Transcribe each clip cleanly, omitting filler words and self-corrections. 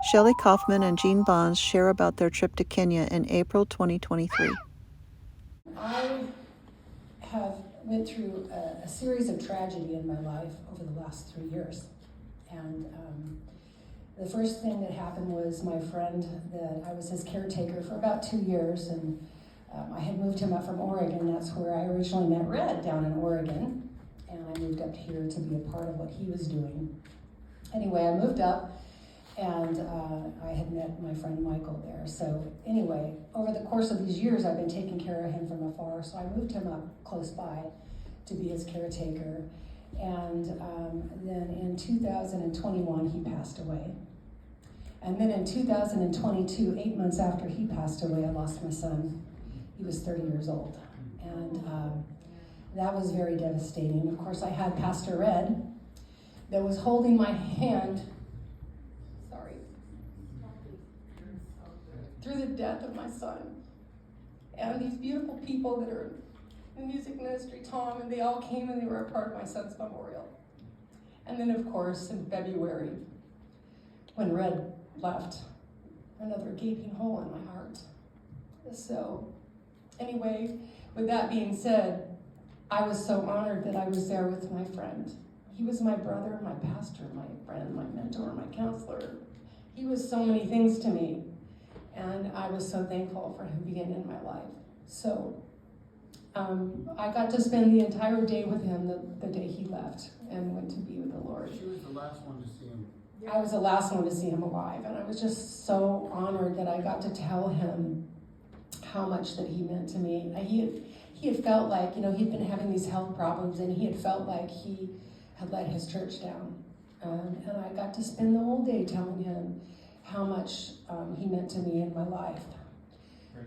Shellie Coffman and Jean Bonds share about their trip to Kenya in April 2023. I have went through a series of tragedy in my life over the last 3 years. And the first thing that happened was my friend, that I was his caretaker for about 2 years, and I had moved him up from Oregon. That's where I originally met Red, down in Oregon. And I moved up here to be a part of what he was doing. Anyway, I moved up, and I had met my friend Michael there. So anyway, over the course of these years, I've been taking care of him from afar. So I moved him up close by to be his caretaker. And then in 2021, he passed away. And then in 2022, 8 months after he passed away, I lost my son. He was 30 years old. And that was very devastating. Of course, I had Pastor Red that was holding my hand, through the death of my son. And these beautiful people that are in the music ministry, Tom, and they all came and they were a part of my son's memorial. And then, of course, in February, when Red left, another gaping hole in my heart. So, anyway, with that being said, I was so honored that I was there with my friend. He was my brother, my pastor, my friend, my mentor, my counselor. He was so many things to me, and I was so thankful for him being in my life. So I got to spend the entire day with him the day he left and went to be with the Lord. She was the last one to see him. I was the last one to see him alive, and I was just so honored that I got to tell him how much that he meant to me. He had felt like, he'd been having these health problems, and he had felt like he had let his church down. And I got to spend the whole day telling him how much he meant to me in my life.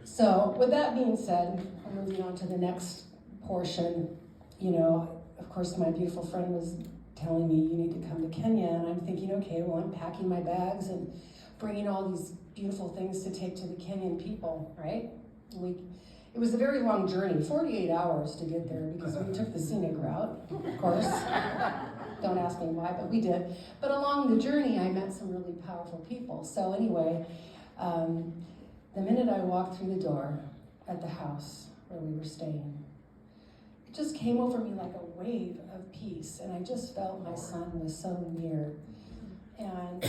So with that being said, I'm moving on to the next portion. Of course, my beautiful friend was telling me, you need to come to Kenya. And I'm thinking, okay, well, I'm packing my bags and bringing all these beautiful things to take to the Kenyan people, right? It was a very long journey, 48 hours to get there, because we took the scenic route, of course. Don't ask me why, but we did. But along the journey, I met some really powerful people. So anyway, the minute I walked through the door at the house where we were staying, it just came over me like a wave of peace, and I just felt my son was so near. And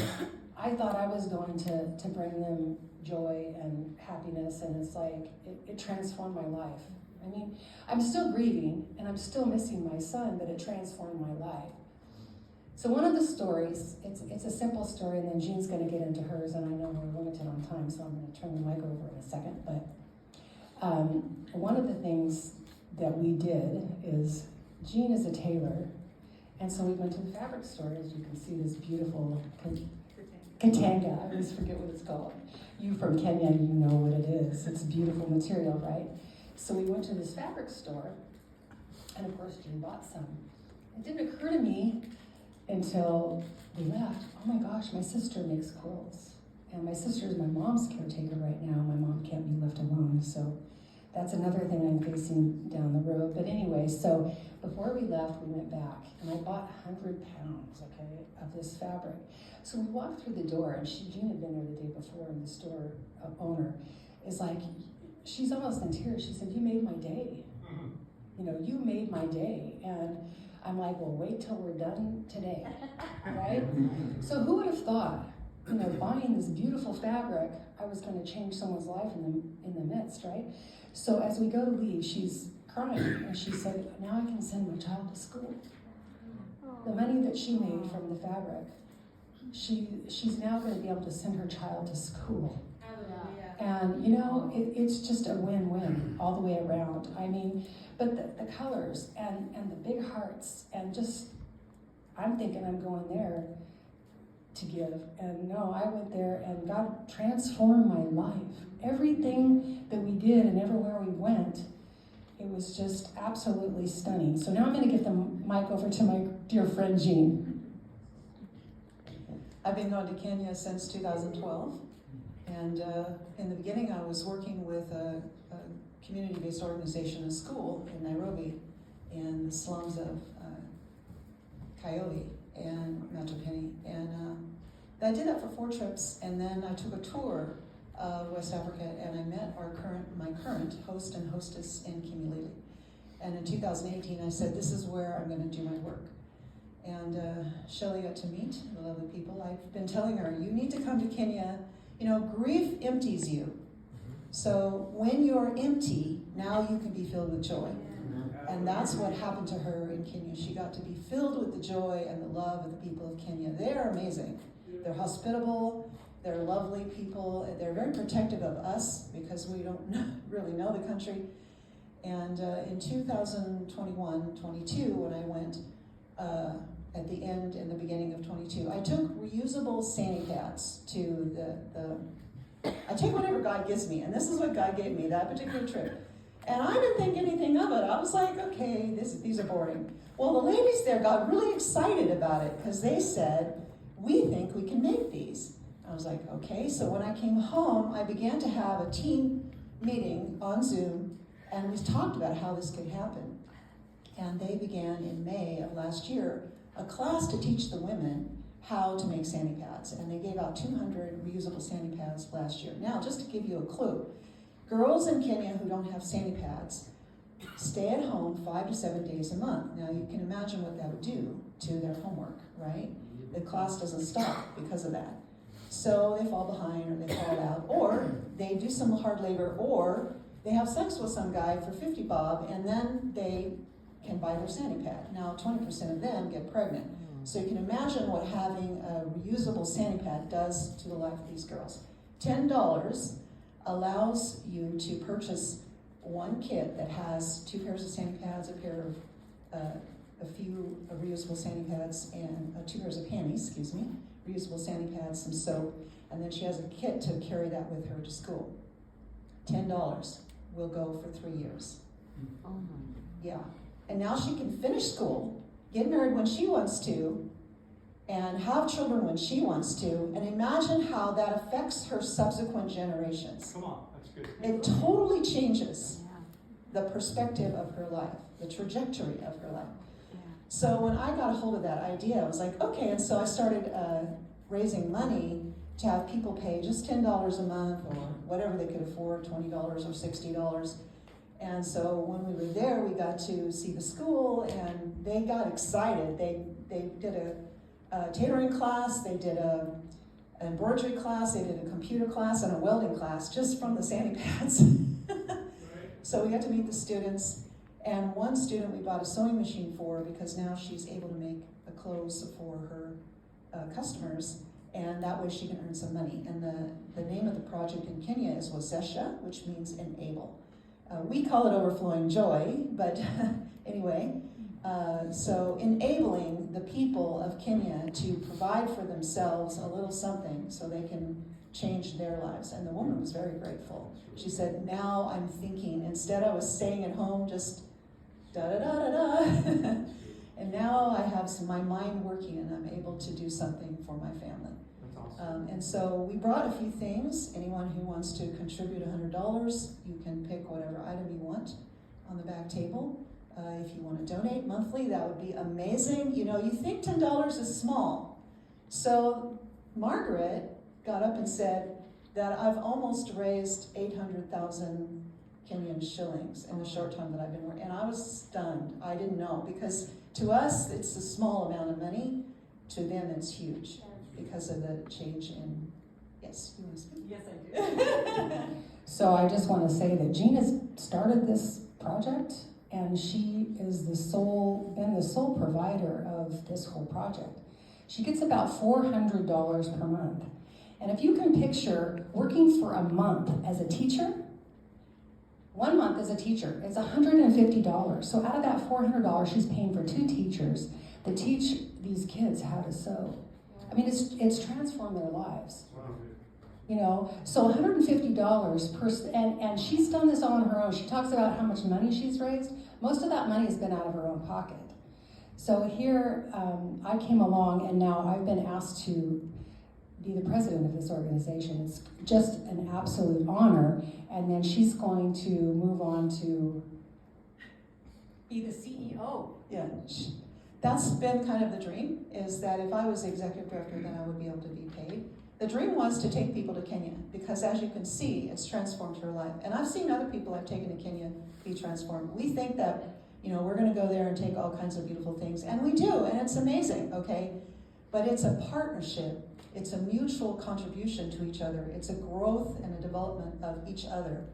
I thought I was going to bring them joy and happiness, and it's like, it transformed my life. I mean, I'm still grieving, and I'm still missing my son, but it transformed my life. So one of the stories, it's a simple story, and then Jean's going to get into hers, and I know we're limited on time, so I'm going to turn the mic over in a second. But one of the things that we did is, Jean is a tailor, and so we went to the fabric store. As you can see, this beautiful Katanga, I always forget what it's called. You from Kenya, you know what it is. It's a beautiful material, right? So we went to this fabric store, and of course, Jean bought some. It didn't occur to me until we left, oh my gosh, my sister makes quilts. And my sister is my mom's caretaker right now. My mom can't be left alone, so that's another thing I'm facing down the road. But anyway, so before we left, we went back, and I bought 100 pounds, okay, of this fabric. So we walked through the door, and Jean had been there the day before, and the store owner is like, she's almost in tears. She said, you made my day. You made my day. And I'm like, well, wait till we're done today, right? So who would have thought, buying this beautiful fabric, I was going to change someone's life in the midst, right? So as we go to leave, she's crying, and she said, now I can send my child to school. The money that she made from the fabric, she's now going to be able to send her child to school. And it's just a win-win all the way around. I mean, but the colors and the big hearts, and just, I'm thinking I'm going there to give. And no, I went there, and God transformed my life. Everything that we did and everywhere we went, it was just absolutely stunning. So now I'm going to give the mic over to my dear friend Jean. I've been going to Kenya since 2012. And in the beginning, I was working with a community-based organization, a school in Nairobi, in the slums of Coyote and Metro Penny. And I did that for 4 trips, and then I took a tour of West Africa, and I met my current host and hostess in Kimilili. And in 2018, I said, this is where I'm going to do my work. And Shellie got to meet the lovely people. I've been telling her, you need to come to Kenya. You know, grief empties you. So when you're empty, now you can be filled with joy. And that's what happened to her in Kenya. She got to be filled with the joy and the love of the people of Kenya. They're amazing. They're hospitable. They're lovely people. They're very protective of us because we don't really know the country. And in 2021-22, when I went at the end and the beginning of 22, I took reusable sani pads to I take whatever God gives me, and this is what God gave me that particular trip. And I didn't think anything of it. I was like, okay, these are boring. Well, the ladies there got really excited about it because they said, we think we can make these. I was like, okay. So when I came home, I began to have a team meeting on Zoom, and we talked about how this could happen. And they began in May of last year a class to teach the women how to make sani pads. And they gave out 200 reusable sani pads last year. Now, just to give you a clue, girls in Kenya who don't have sani pads stay at home 5 to 7 days a month. Now, you can imagine what that would do to their homework, right? The class doesn't stop because of that. So they fall behind, or they fall out, or they do some hard labor, or they have sex with some guy for 50 bob, and then they can buy their sani pad. Now, 20% of them get pregnant. So you can imagine what having a reusable sani pad does to the life of these girls. $10 allows you to purchase one kit that has 2 pairs of sani pads, a few reusable sani pads, and 2 pairs of panties, reusable sani pads, some soap, and then she has a kit to carry that with her to school. $10 will go for 3 years. Yeah. And now she can finish school, get married when she wants to, and have children when she wants to, and imagine how that affects her subsequent generations. Come on, that's good. It totally changes the perspective of her life, the trajectory of her life. So when I got a hold of that idea, I was like, okay, and so I started raising money to have people pay just $10 a month or whatever they could afford, $20 or $60. And so when we were there, we got to see the school, and they got excited. They did a tailoring class, they did an embroidery class, they did a computer class, and a welding class just from the sani pads. So we got to meet the students, and one student we bought a sewing machine for because now she's able to make the clothes for her customers, and that way she can earn some money. And the name of the project in Kenya is Wezesha, which means enable. We call it overflowing joy, but anyway, so enabling the people of Kenya to provide for themselves a little something so they can change their lives. And the woman was very grateful. She said, now I'm thinking, instead I was staying at home just da-da-da-da-da, and now I have my mind working and I'm able to do something for my family. And so we brought a few things. Anyone who wants to contribute $100, you can pick whatever item you want on the back table. If you want to donate monthly, that would be amazing. You know, you think $10 is small. So Margaret got up and said that I've almost raised 800,000 Kenyan shillings in the short time that I've been working. And I was stunned. I didn't know, because to us, it's a small amount of money. To them, it's huge because of the change in, yes, you want to speak? Yes, I do. So I just want to say that Gina's started this project, and she is been the sole provider of this whole project. She gets about $400 per month. And if you can picture working for a month as a teacher, 1 month as a teacher, it's $150. So out of that $400, she's paying for 2 teachers that teach these kids how to sew. I mean, it's transformed their lives. You know, so $150 per, and she's done this all on her own. She talks about how much money she's raised. Most of that money has been out of her own pocket. So here, I came along, and now I've been asked to be the president of this organization. It's just an absolute honor. And then she's going to move on to be the CEO. Yeah. that's been kind of the dream, is that if I was the executive director, then I would be able to be paid. The dream was to take people to Kenya, because as you can see, it's transformed her life. And I've seen other people I've taken to Kenya be transformed. We think that, we're gonna go there and take all kinds of beautiful things, and we do, and it's amazing, okay? But it's a partnership. It's a mutual contribution to each other. It's a growth and a development of each other.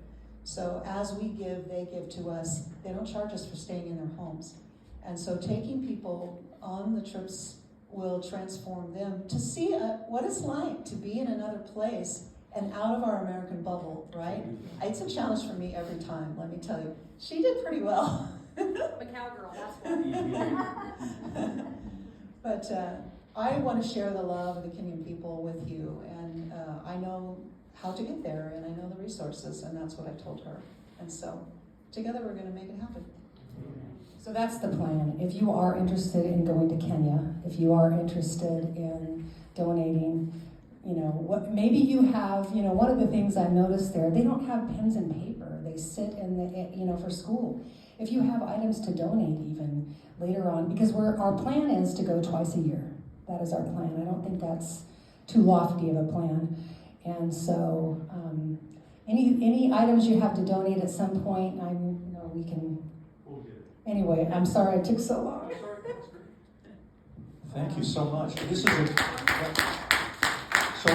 So as we give, they give to us. They don't charge us for staying in their homes. And so taking people on the trips will transform them to see what it's like to be in another place and out of our American bubble, right? It's a challenge for me every time, let me tell you. She did pretty well. I'm a cowgirl, that's why. But I want to share the love of the Kenyan people with you, and I know how to get there, and I know the resources, and that's what I told her. And so together we're going to make it happen. So that's the plan. If you are interested in going to Kenya, if you are interested in donating, maybe you have, one of the things I've noticed there, they don't have pens and paper. They sit in the, for school. If you have items to donate even later on, because our plan is to go twice a year. That is our plan. I don't think that's too lofty of a plan. And so any items you have to donate at some point, we can. We'll get it. Anyway, I'm sorry it took so long. Thank you so much. This is so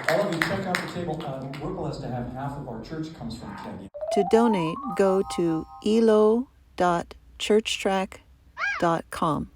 all of you check out the table. We're blessed to have half of our church comes from Kenya. To donate, go to elo.churchtrack.com.